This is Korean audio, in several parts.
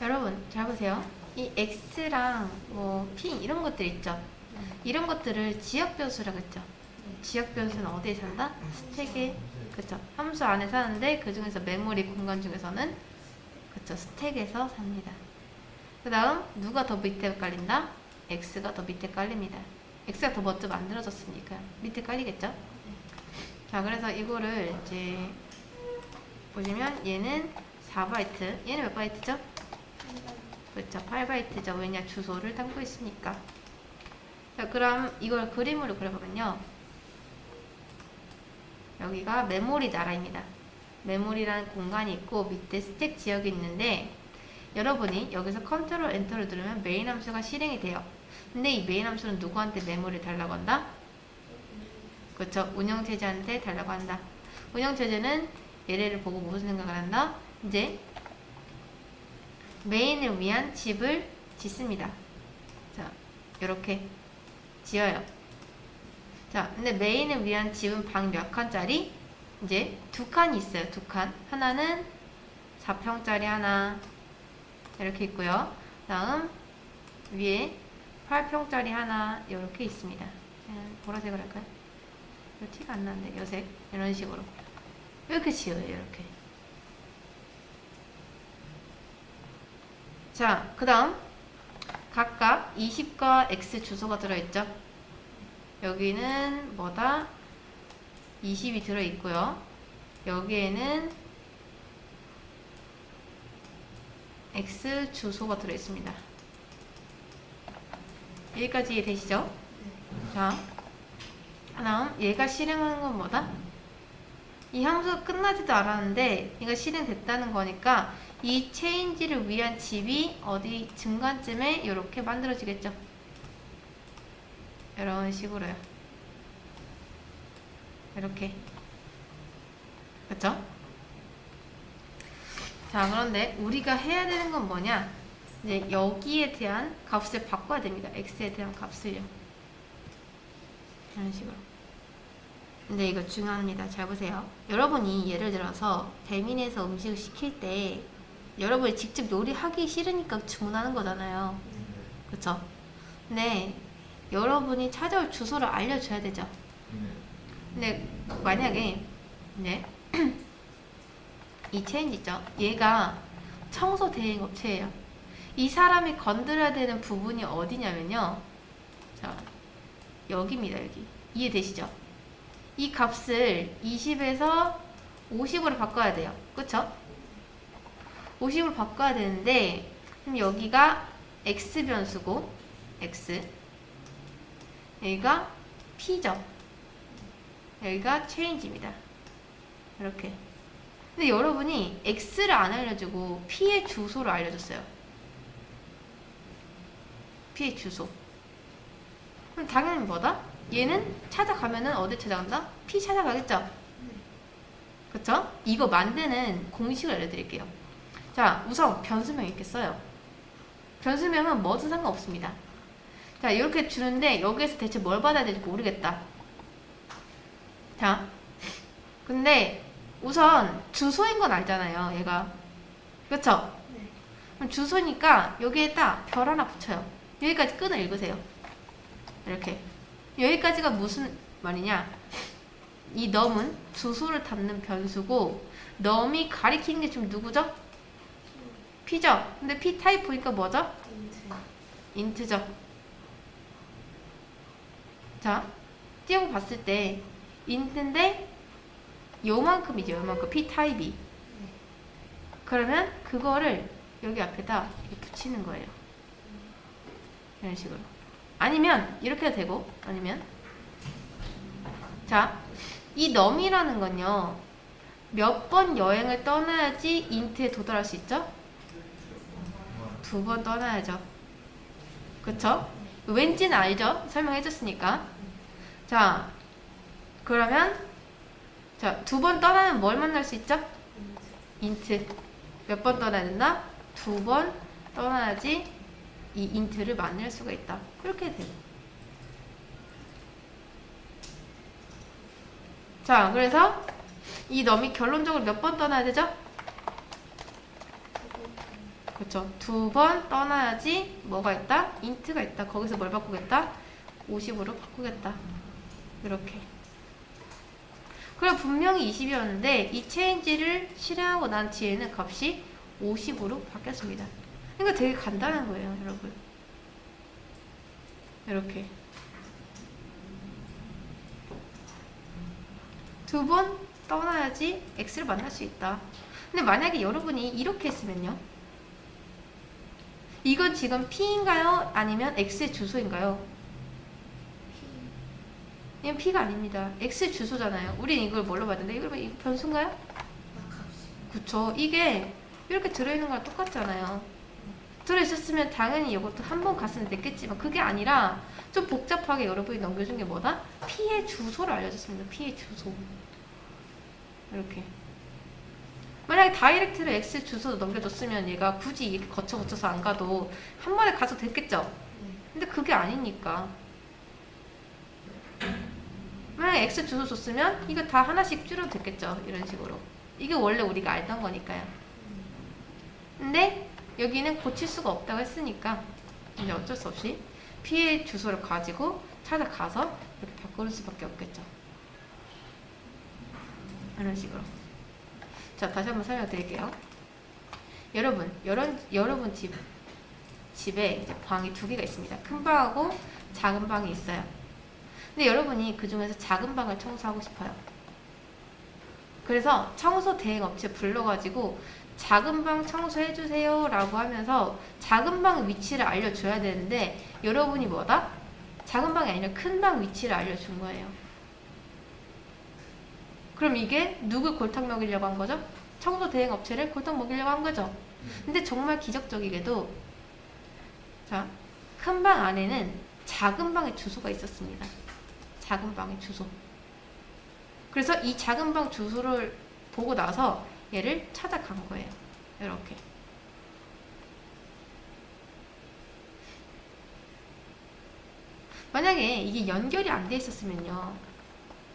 여러분 잘 보세요. 이 x랑 뭐 p 이런 것들 있죠. 이런 것들을 지역 변수라고 했죠. 지역 변수는 어디에 산다? 스택에. 그쵸. 함수 안에 사는데 그 중에서 메모리 공간 중에서는 그쵸. 스택에서 삽니다. 그 다음 누가 더 밑에 깔린다? x가 더 밑에 깔립니다. x가 더 먼저 만들어졌으니까 밑에 깔리겠죠? 자, 그래서 이거를 이제 보시면 얘는 4바이트, 얘는 몇 바이트죠? 그렇죠. 8바이트죠. 왜냐? 주소를 담고 있으니까. 자, 그럼 이걸 그림으로 그려보면요. 여기가 메모리 나라입니다. 메모리라는 공간이 있고 밑에 스택 지역이 있는데 여러분이 여기서 컨트롤 엔터를 누르면 메인 함수가 실행이 돼요. 근데 이 메인 함수는 누구한테 메모리를 달라고 한다? 그렇죠. 운영체제한테 달라고 한다. 운영체제는 얘를 보고 무슨 생각을 한다? 이제 메인을 위한 집을 짓습니다. 자, 이렇게 지어요. 자, 근데 메인을 위한 집은 방 몇 칸짜리? 이제 2칸이 있어요. 2칸. 하나는 4평짜리 하나 이렇게 있고요. 다음 위에 8평짜리 하나 이렇게 있습니다. 보라색으로 할까요? 이거 티가 안 나는데 여색 이런 식으로 이렇게 지어요. 이렇게. 자, 그 다음 각각 20과 x 주소가 들어있죠. 여기는 뭐다? 20이 들어있고요. 여기에는 x 주소가 들어있습니다. 여기까지 이해되시죠? 자, 다음 얘가 실행하는 건 뭐다? 이 함수가 끝나지도 않았는데 얘가 실행됐다는 거니까 이 체인지를 위한 집이 어디 중간쯤에 이렇게 만들어지겠죠. 이런 식으로요. 이렇게. 그쵸? 자, 그런데 우리가 해야 되는 건 뭐냐? 이제 여기에 대한 값을 바꿔야 됩니다. x에 대한 값을요. 이런 식으로. 근데 이거 중요합니다. 잘 보세요. 여러분이 예를 들어서 배민에서 음식을 시킬 때 여러분이 직접 요리하기 싫으니까 주문하는 거잖아요. 그쵸? 근데 여러분이 찾아올 주소를 알려줘야 되죠. 근데 만약에 네. 이 체인지 있죠? 얘가 청소 대행 업체예요. 이 사람이 건드려야 되는 부분이 어디냐면요. 자, 여기입니다. 여기. 이해되시죠? 이 값을 20에서 50으로 바꿔야 돼요. 그쵸? 50으로 바꿔야 되는데 그럼 여기가 x 변수고 x 여기가 p죠. 여기가 change입니다. 이렇게. 근데 여러분이 x를 안 알려주고 p의 주소를 알려줬어요. p의 주소. 그럼 당연히 뭐다? 얘는 찾아가면은 어디 찾아간다? p 찾아가겠죠? 그쵸? 이거 만드는 공식을 알려드릴게요. 자, 우선 변수명 있겠어요. 변수명은 뭐든 상관없습니다. 자, 이렇게 주는데 여기에서 대체 뭘 받아야 될지 모르겠다. 자, 근데 우선 주소인 건 알잖아요. 얘가. 그쵸? 그럼 주소니까 여기에다 별 하나 붙여요. 여기까지 끈을 읽으세요. 이렇게. 여기까지가 무슨 말이냐? 이 num은 주소를 담는 변수고 num이 가리키는 게 지금 누구죠? p죠? 근데 p 타입 보니까 뭐죠? int죠. 자, 띄우고 봤을 때 int인데 요만큼이죠. 요만큼 p 타입이. 그러면 그거를 여기 앞에다 이렇게 붙이는 거예요. 이런 식으로. 아니면 이렇게 해도 되고 아니면 자, 이 num이라는 건요. 몇 번 여행을 떠나야지 int에 도달할 수 있죠? 2번 떠나야죠. 그쵸? 왠지는 알죠? 설명해줬으니까. 자, 그러면 자, 2번 떠나면 뭘 만날 수 있죠? int. 몇 번 떠나야 된다? 2번 떠나야지 이 int를 만날 수가 있다. 그렇게 돼요. 자, 그래서 이 num이 결론적으로 몇 번 떠나야 되죠? 그쵸. 2번 떠나야지 뭐가 있다? 인트가 있다. 거기서 뭘 바꾸겠다? 50으로 바꾸겠다. 이렇게. 그럼 분명히 20이었는데 이 체인지를 실행하고 난 뒤에는 값이 50으로 바뀌었습니다. 그러니까 되게 간단한 거예요, 여러분. 이렇게. 2번 떠나야지 x를 만날 수 있다. 근데 만약에 여러분이 이렇게 했으면요. 이건 지금 p인가요? 아니면 x의 주소인가요? 이건 p가 아닙니다. x 주소잖아요. 우린 이걸 뭘로 봤는데 이거 변수인가요? 그쵸. 이게 이렇게 들어있는 거랑 똑같잖아요. 들어있었으면 당연히 이것도 한 번 갔으면 됐겠지만 그게 아니라 좀 복잡하게 여러분이 넘겨준 게 뭐다? p의 주소를 알려줬습니다. p의 주소. 이렇게. 만약에 다이렉트로 x 주소 넘겨줬으면 얘가 굳이 이렇게 거쳐서 안 가도 한 번에 가서 됐겠죠? 근데 그게 아니니까. 만약에 x 주소 줬으면 이거 다 하나씩 줄여도 됐겠죠? 이런 식으로. 이게 원래 우리가 알던 거니까요. 근데 여기는 고칠 수가 없다고 했으니까 이제 어쩔 수 없이 p의 주소를 가지고 찾아가서 이렇게 바꿀 수밖에 없겠죠. 이런 식으로. 자, 다시 한번 설명드릴게요. 여러분 집에 이제 방이 2개가 있습니다. 큰 방하고 작은 방이 있어요. 근데 여러분이 그 중에서 작은 방을 청소하고 싶어요. 그래서 청소 대행 업체 불러가지고 작은 방 청소해주세요 라고 하면서 작은 방 위치를 알려줘야 되는데 여러분이 뭐다? 작은 방이 아니라 큰 방 위치를 알려준 거예요. 그럼 이게 누굴 골탕 먹이려고 한 거죠? 청소 대행 업체를 골탕 먹이려고 한 거죠. 근데 정말 기적적이게도 자, 큰 방 안에는 작은 방의 주소가 있었습니다. 작은 방의 주소. 그래서 이 작은 방 주소를 보고 나서 얘를 찾아간 거예요. 이렇게. 만약에 이게 연결이 안 돼 있었으면요.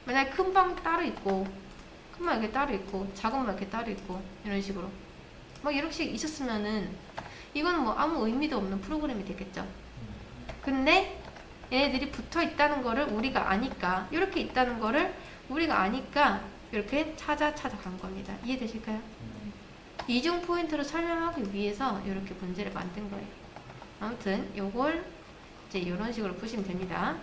만약에 큰 방 따로 있고 큰 방 이렇게 따로 있고 작은 방 이렇게 따로 있고 이런 식으로 막 이렇게 있었으면은 이거는 뭐 아무 의미도 없는 프로그램이 되겠죠. 근데 얘네들이 붙어 있다는 거를 우리가 아니까 이렇게 있다는 거를 우리가 아니까 이렇게 찾아간 겁니다. 이해되실까요? 이중 포인트로 설명하기 위해서 이렇게 문제를 만든 거예요. 아무튼 요걸 이제 이런 식으로 푸시면 됩니다.